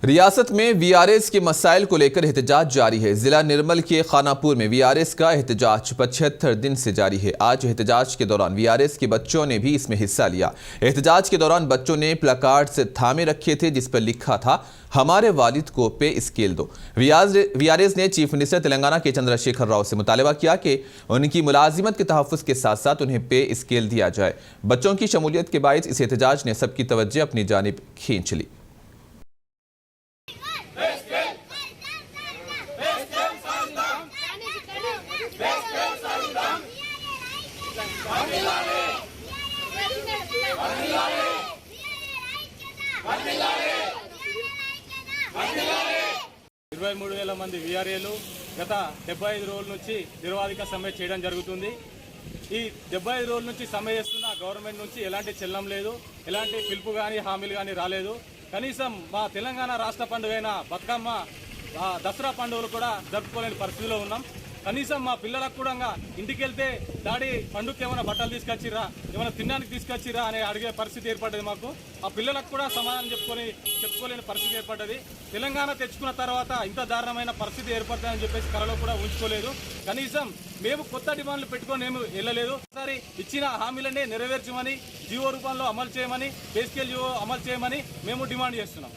रियासत में वीआरएस के मसाइल को लेकर एहतजाज जारी है। जिला निर्मल के खानापुर में वीआरएस का एहतजाज 75 दिन से जारी है। आज एहतजाज के दौरान वीआरएस के बच्चों ने भी इसमें हिस्सा लिया। एहतजाज के दौरान बच्चों ने प्लकार्ड्स थामे रखे थे जिस पर लिखा था, हमारे वालिद को पे स्केल दो। वीआरएस ने चीफ मिनिस्टर तेलंगाना के चंद्रशेखर राव से मुतालबा किया कि उनकी मुलाजिमत के तहफ़्फ़ुज़ के साथ साथ उन्हें पे स्केल दिया जाए। बच्चों की शमूलियत के बायस इस एहतजाज ने सबकी तवज्जो अपनी जानिब खींच ली। మంది వీఆర్ఏలు గత 75 రోజుల నుంచి నిరవధిక సమ్మె చేయడం జరుగుతుంది। ఈ 75 రోజుల నుంచి సమ్మె చేస్తున్న గవర్నమెంట్ నుంచి ఎలాంటి చెల్లం లేదు, ఎలాంటి పిలుపు కానీ హామీలు కానీ రాలేదు। కనీసం మా తెలంగాణ రాష్ట్ర పండుగైన బతుకమ్మ దసరా పండుగలు కూడా జరుపుకోలేని పరిస్థితిలో ఉన్నాం। కనీసం మా పిల్లలకు కూడా ఇంటికి వెళ్తే డాడీ పండుగకి ఏమైనా బట్టలు తీసుకొచ్చిరా, ఏమైనా తినడానికి తీసుకొచ్చిరా అని అడిగే పరిస్థితి ఏర్పడ్డది। మాకు ఆ పిల్లలకు కూడా సమాధానం చెప్పుకోలేని పరిస్థితి ఏర్పడ్డది। తెలంగాణ తెచ్చుకున్న తర్వాత ఇంత దారుణమైన పరిస్థితి ఏర్పడుతుందని చెప్పేసి కలలో కూడా ఉంచుకోలేదు। కనీసం మేము కొత్త డిమాండ్లు పెట్టుకొని ఏమి వెళ్ళలేదు। ఒకసారి ఇచ్చిన హామీలనే నెరవేర్చమని, జీవో రూపంలో అమలు చేయమని, పే స్కేల్ జీవో అమలు చేయమని మేము డిమాండ్ చేస్తున్నాం।